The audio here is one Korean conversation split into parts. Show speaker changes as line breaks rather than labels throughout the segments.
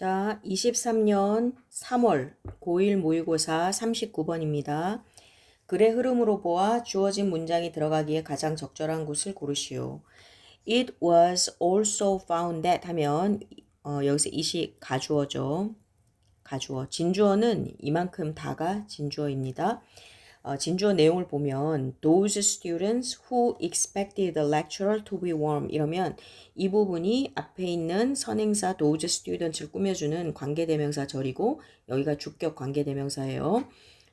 자, 23년 3월 고1 모의고사 39번입니다. 글의 흐름으로 보아 주어진 문장이 들어가기에 가장 적절한 곳을 고르시오. It was also found that 하면 여기서 it이 가주어죠. 가주어. 진주어는 이만큼 다가 진주어입니다. 진주어 내용을 보면 those students who expected the lecturer to be warm 이러면 이 부분이 앞에 있는 선행사 those students를 꾸며주는 관계대명사 절이고 여기가 주격 관계대명사예요.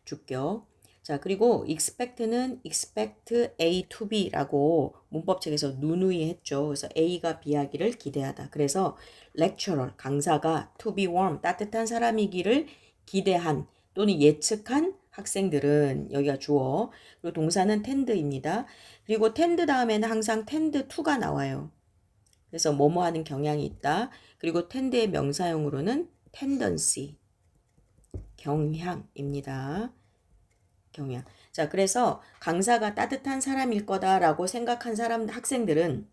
주격. 자, 그리고 expect는 expect A to B라고 문법책에서 누누이 했죠. 그래서 A가 B하기를 기대하다. 그래서 lecturer, 강사가 to be warm, 따뜻한 사람이기를 기대한 또는 예측한 학생들은 여기가 주어, 그리고 동사는 tend입니다. 그리고 tend 다음에는 항상 tend to가 나와요. 그래서 뭐뭐 하는 경향이 있다. 그리고 tend의 명사형으로는 tendency, 경향입니다. 경향. 자, 그래서 강사가 따뜻한 사람일 거다라고 생각한 학생들은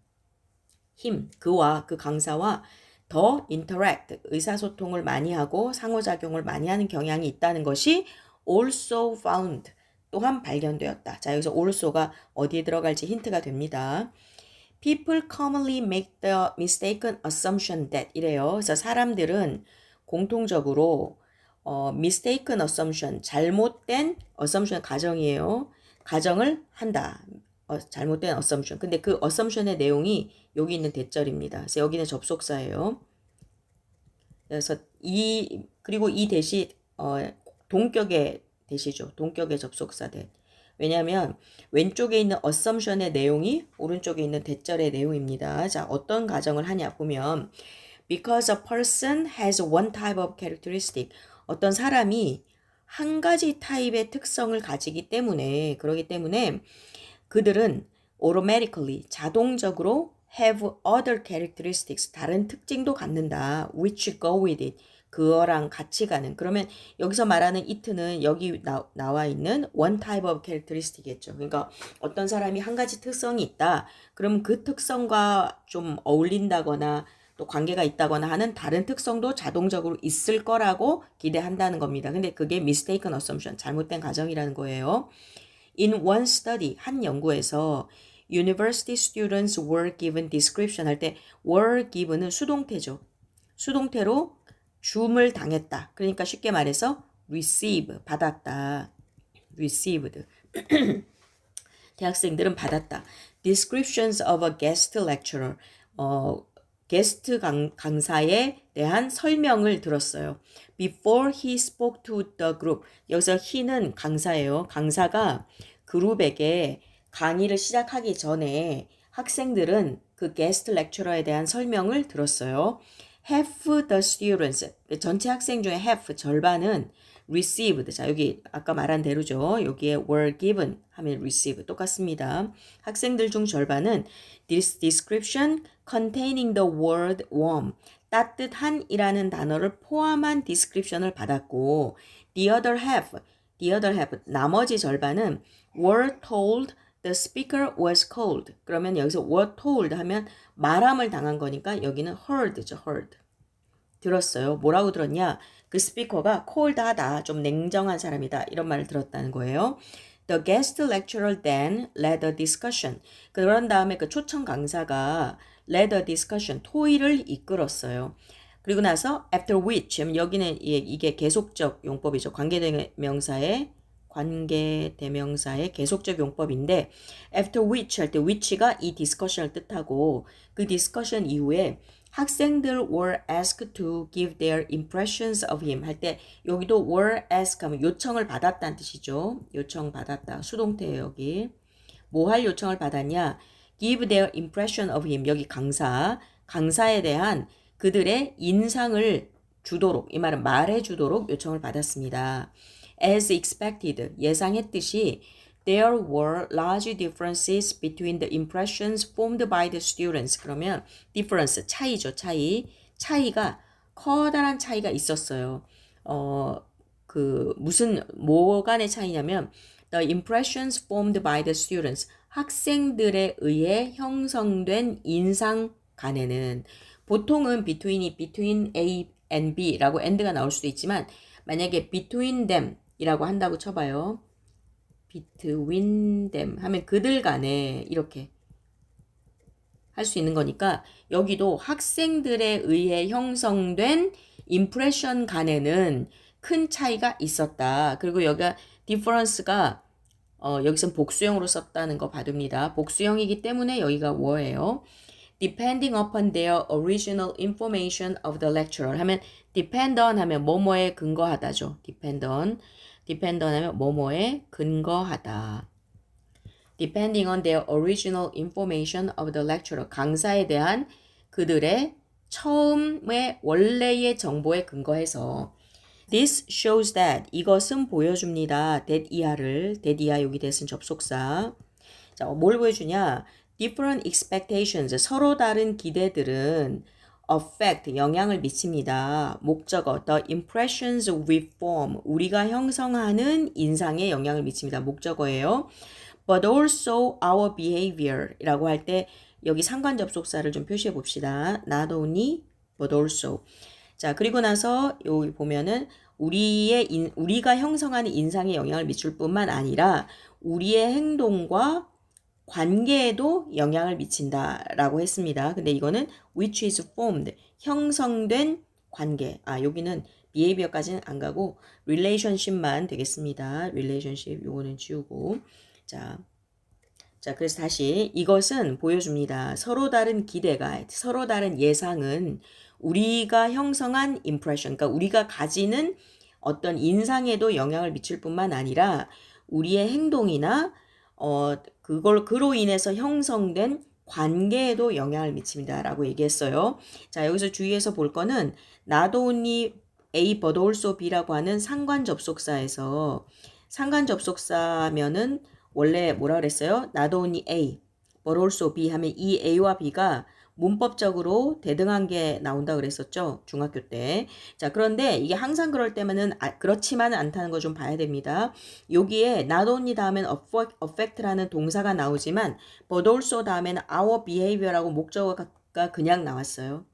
그와 그 강사와 더 interact, 의사소통을 많이 하고 상호작용을 많이 하는 경향이 있다는 것이 also found, 또한 발견되었다. 자, 여기서 also가 어디에 들어갈지 힌트가 됩니다. People commonly make the mistaken assumption that 이래요. 그래서 사람들은 공통적으로 mistaken assumption, 잘못된 assumption 가정이에요. 가정을 한다. 잘못된 assumption. 근데 그 assumption의 내용이 여기 있는 대절입니다. 그래서 여기는 접속사예요. 그래서 그리고 이 대시 동격의 대시죠. 동격의 접속사 대. 왜냐하면 왼쪽에 있는 assumption의 내용이 오른쪽에 있는 대절의 내용입니다. 자, 어떤 가정을 하냐 보면 because a person has one type of characteristic, 어떤 사람이 한 가지 타입의 특성을 가지기 때문에, 그러기 때문에 그들은 automatically, 자동적으로 have other characteristics, 다른 특징도 갖는다. which go with it, 그거랑 같이 가는. 그러면 여기서 말하는 it는 여기 나와 있는 one type of characteristic이겠죠. 그러니까 어떤 사람이 한 가지 특성이 있다. 그럼 그 특성과 좀 어울린다거나 또 관계가 있다거나 하는 다른 특성도 자동적으로 있을 거라고 기대한다는 겁니다. 근데 그게 mistaken assumption, 잘못된 가정이라는 거예요. In one study, 한 연구에서 university students were given description 할 때 were given은 수동태죠. 수동태로 줌을 당했다. 그러니까 쉽게 말해서 receive, 받았다. received. 대학생들은 받았다. Descriptions of a guest lecturer. 게스트 강사에 대한 설명을 들었어요. Before he spoke to the group. 여기서 he는 강사예요. 강사가 그룹에게 강의를 시작하기 전에 학생들은 그 게스트 렉처러에 대한 설명을 들었어요. Half the students, 전체 학생 중에 half, 절반은 received. 자, 여기 아까 말한 대로죠. 여기에 were given 하면 receive 똑같습니다. 학생들 중 절반은 this description containing the word warm, 따뜻한 이라는 단어를 포함한 description을 받았고 the other half, 나머지 절반은 were told the speaker was cold. 그러면 여기서 were told 하면 말함을 당한 거니까 여기는 heard죠. heard. 들었어요. 뭐라고 들었냐? 그 스피커가 cold하다, 좀 냉정한 사람이다, 이런 말을 들었다는 거예요. The guest lecturer then led a discussion. 그런 다음에 그 초청 강사가 led a discussion, 토의를 이끌었어요. 그리고 나서 after which, 여기는 이게 계속적 용법이죠. 관계대명사의 계속적 용법인데 after which 할 때 which가 이 discussion을 뜻하고 그 discussion 이후에 학생들 were asked to give their impressions of him 할 때 여기도 were asked 하면 요청을 받았다는 뜻이죠. 요청 받았다. 수동태예요, 여기. 뭐 할 요청을 받았냐? give their impression of him. 여기 강사에 대한 그들의 인상을 주도록, 이 말은 말해 주도록 요청을 받았습니다. As expected, 예상했듯이 there were large differences between the impressions formed by the students. 그러면 difference, 차이죠, 차이가 커다란 차이가 있었어요. 뭐 간의 차이냐면 the impressions formed by the students, 학생들에 의해 형성된 인상 간에는 보통은 between and B라고 and가 나올 수도 있지만 만약에 between them 이라고 한다고 쳐봐요. between them 하면 그들 간에 이렇게 할 수 있는 거니까 여기도 학생들에 의해 형성된 impression 간에는 큰 차이가 있었다. 그리고 여기가 difference가 여기선 복수형으로 썼다는 거 봐둡니다. 복수형이기 때문에 여기가 were예요. Depending upon their original information of the lecturer 하면 depend on 하면 뭐뭐에 근거하다죠. depend on 하면 뭐뭐에 근거하다. Depending on their original information of the lecturer 강사에 대한 그들의 처음의 원래의 정보에 근거해서 This shows that 이것은 보여줍니다. that 이하 여기 that은 접속사. 자, 뭘 보여주냐? Different expectations 서로 다른 기대들은 affect 영향을 미칩니다. 목적어 the impressions we form 우리가 형성하는 인상에 영향을 미칩니다. 목적어예요. But also our behavior 라고 할 때 여기 상관 접속사를 좀 표시해 봅시다. Not only but also. 자, 그리고 나서 여기 보면은 우리가 형성하는 인상에 영향을 미칠 뿐만 아니라 우리의 행동과 관계에도 영향을 미친다라고 했습니다. 근데 이거는 which is formed 형성된 관계. 여기는 behavior까지는 안 가고 relationship만 되겠습니다. relationship 요거는 지우고 자, 그래서 다시 이것은 보여줍니다. 서로 다른 기대가, 서로 다른 예상은 우리가 형성한 impression, 그러니까 우리가 가지는 어떤 인상에도 영향을 미칠 뿐만 아니라 우리의 행동이나 그로 인해서 형성된 관계에도 영향을 미칩니다. 라고 얘기했어요. 자, 여기서 주의해서 볼 거는 not only A but also B라고 하는 상관 접속사에서 상관 접속사면은 원래 뭐라 그랬어요? not only A, but also B 하면 이 A와 B가 문법적으로 대등한 게 나온다 그랬었죠? 중학교 때. 자, 그런데 이게 항상 그럴 때면은 그렇지만은 않다는 거 좀 봐야 됩니다. 여기에 not only 다음에는 affect라는 동사가 나오지만 but also 다음에는 our behavior라고 목적어가 그냥 나왔어요.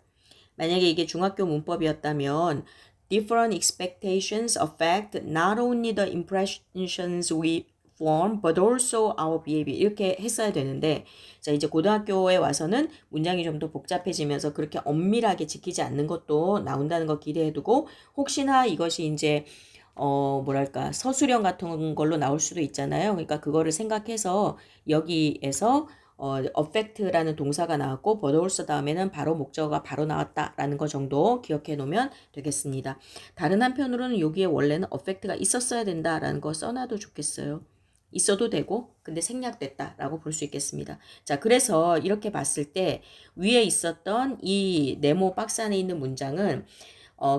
만약에 이게 중학교 문법이었다면 different expectations affect not only the impressions we form but also our behavior 이렇게 했어야 되는데 자 이제 고등학교에 와서는 문장이 좀 더 복잡해지면서 그렇게 엄밀하게 지키지 않는 것도 나온다는 거 기대해두고 혹시나 이것이 이제 뭐랄까 서술형 같은 걸로 나올 수도 있잖아요. 그러니까 그거를 생각해서 여기에서 affect라는 동사가 나왔고 but also 다음에는 바로 목적어가 바로 나왔다라는 거 정도 기억해 놓으면 되겠습니다. 다른 한편으로는 여기에 원래는 affect가 있었어야 된다라는 거 써놔도 좋겠어요. 있어도 되고 근데 생략됐다라고 볼 수 있겠습니다. 자, 그래서 이렇게 봤을 때 위에 있었던 이 네모 박스 안에 있는 문장은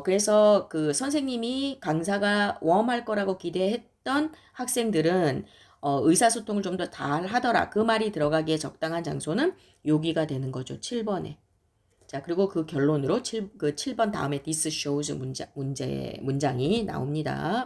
그래서 그 선생님이 강사가 웜할 거라고 기대했던 학생들은 의사소통을 좀 더 잘 하더라. 그 말이 들어가기에 적당한 장소는 여기가 되는 거죠. 7번에. 자, 그리고 그 결론으로 7번 다음에 this shows 문장이 나옵니다.